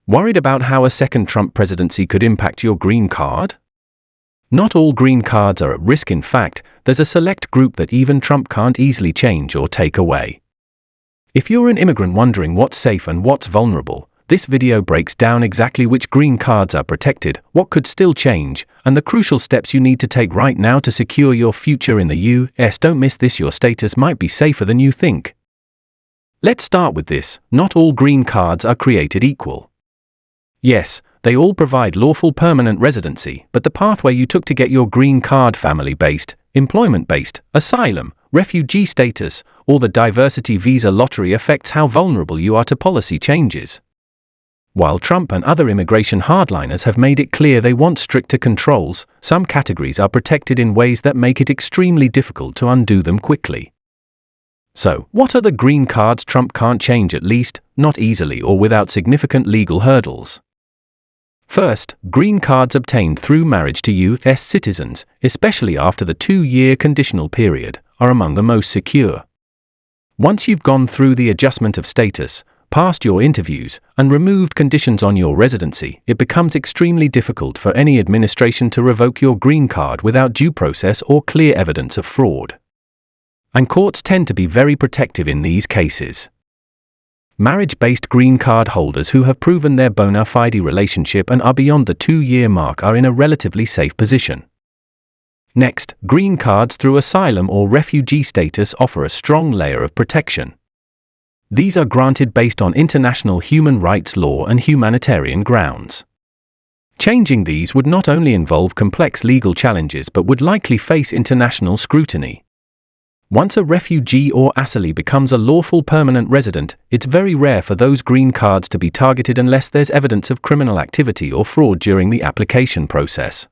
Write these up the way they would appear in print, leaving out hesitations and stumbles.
Worried about how a second Trump presidency could impact your green card? Not all green cards are at risk. In fact, there's a select group that even Trump can't easily change or take away. If you're an immigrant wondering what's safe and what's vulnerable, this video breaks down exactly which green cards are protected, what could still change, and the crucial steps you need to take right now to secure your future in the US. Don't miss this. Your status might be safer than you think. Let's start with this. Not all green cards are created equal. Yes, they all provide lawful permanent residency, but the pathway you took to get your green card, family-based, employment-based, asylum, refugee status, or the diversity visa lottery, affects how vulnerable you are to policy changes. While Trump and other immigration hardliners have made it clear they want stricter controls, some categories are protected in ways that make it extremely difficult to undo them quickly. So, what are the green cards Trump can't change, at least not easily or without significant legal hurdles? First, green cards obtained through marriage to US citizens, especially after the 2-year conditional period, are among the most secure. Once you've gone through the adjustment of status, passed your interviews, and removed conditions on your residency, it becomes extremely difficult for any administration to revoke your green card without due process or clear evidence of fraud. And courts tend to be very protective in these cases. Marriage-based green card holders who have proven their bona fide relationship and are beyond the 2-year mark are in a relatively safe position. Next, green cards through asylum or refugee status offer a strong layer of protection. These are granted based on international human rights law and humanitarian grounds. Changing these would not only involve complex legal challenges but would likely face international scrutiny. Once a refugee or asylee becomes a lawful permanent resident, it's very rare for those green cards to be targeted unless there's evidence of criminal activity or fraud during the application process.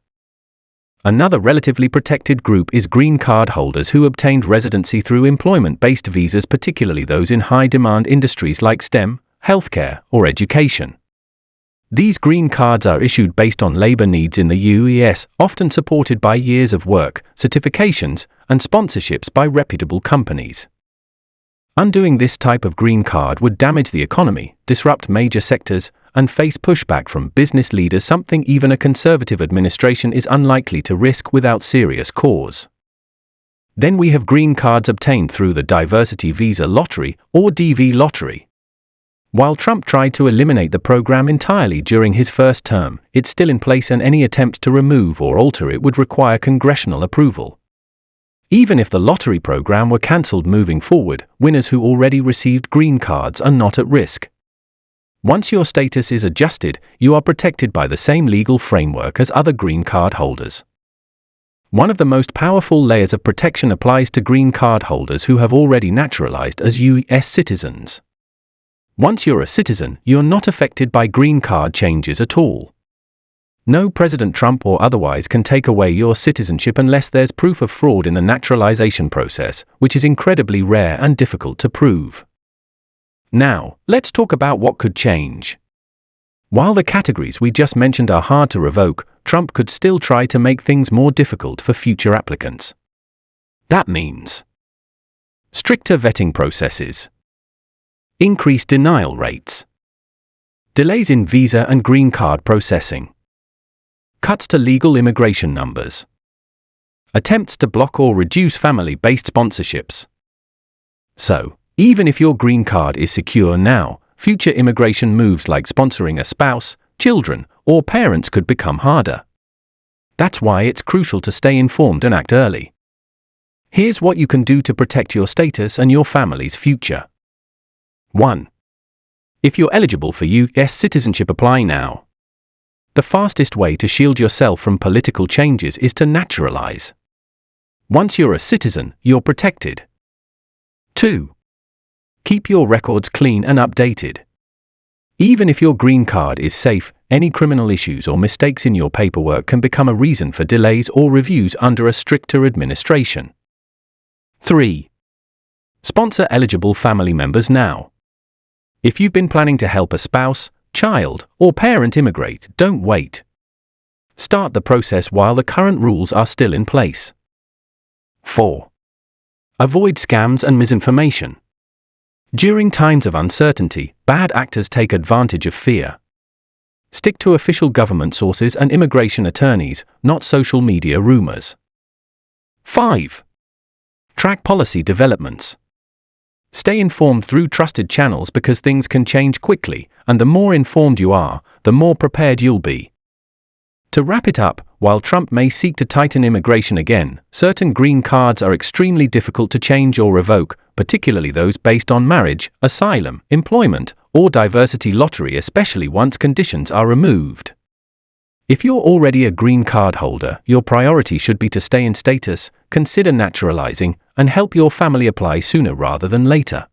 Another relatively protected group is green card holders who obtained residency through employment-based visas, particularly those in high-demand industries like STEM, healthcare, or education. These green cards are issued based on labor needs in the US, often supported by years of work, certifications, and sponsorships by reputable companies. Undoing this type of green card would damage the economy, disrupt major sectors, and face pushback from business leaders, something even a conservative administration is unlikely to risk without serious cause. Then we have green cards obtained through the diversity visa lottery, or DV lottery. While Trump tried to eliminate the program entirely during his first term, it's still in place, and any attempt to remove or alter it would require congressional approval. Even if the lottery program were cancelled moving forward, winners who already received green cards are not at risk. Once your status is adjusted, you are protected by the same legal framework as other green card holders. One of the most powerful layers of protection applies to green card holders who have already naturalized as US citizens. Once you're a citizen, you're not affected by green card changes at all. No President Trump or otherwise can take away your citizenship unless there's proof of fraud in the naturalization process, which is incredibly rare and difficult to prove. Now, let's talk about what could change. While the categories we just mentioned are hard to revoke, Trump could still try to make things more difficult for future applicants. That means stricter vetting processes, increased denial rates, delays in visa and green card processing, cuts to legal immigration numbers, attempts to block or reduce family-based sponsorships. So, even if your green card is secure now, future immigration moves like sponsoring a spouse, children, or parents could become harder. That's why it's crucial to stay informed and act early. Here's what you can do to protect your status and your family's future. 1. If you're eligible for US citizenship, apply now. The fastest way to shield yourself from political changes is to naturalize. Once you're a citizen, you're protected. 2. Keep your records clean and updated. Even if your green card is safe, any criminal issues or mistakes in your paperwork can become a reason for delays or reviews under a stricter administration. 3. Sponsor eligible family members now. If you've been planning to help a spouse, child, or parent immigrate, don't wait. Start the process while the current rules are still in place. 4. Avoid scams and misinformation. During times of uncertainty, bad actors take advantage of fear. Stick to official government sources and immigration attorneys, not social media rumors. 5. Track policy developments. Stay informed through trusted channels because things can change quickly, and the more informed you are, the more prepared you'll be. To wrap it up, while Trump may seek to tighten immigration again, certain green cards are extremely difficult to change or revoke, particularly those based on marriage, asylum, employment, or diversity lottery, especially once conditions are removed. If you're already a green card holder, your priority should be to stay in status, consider naturalizing, and help your family apply sooner rather than later.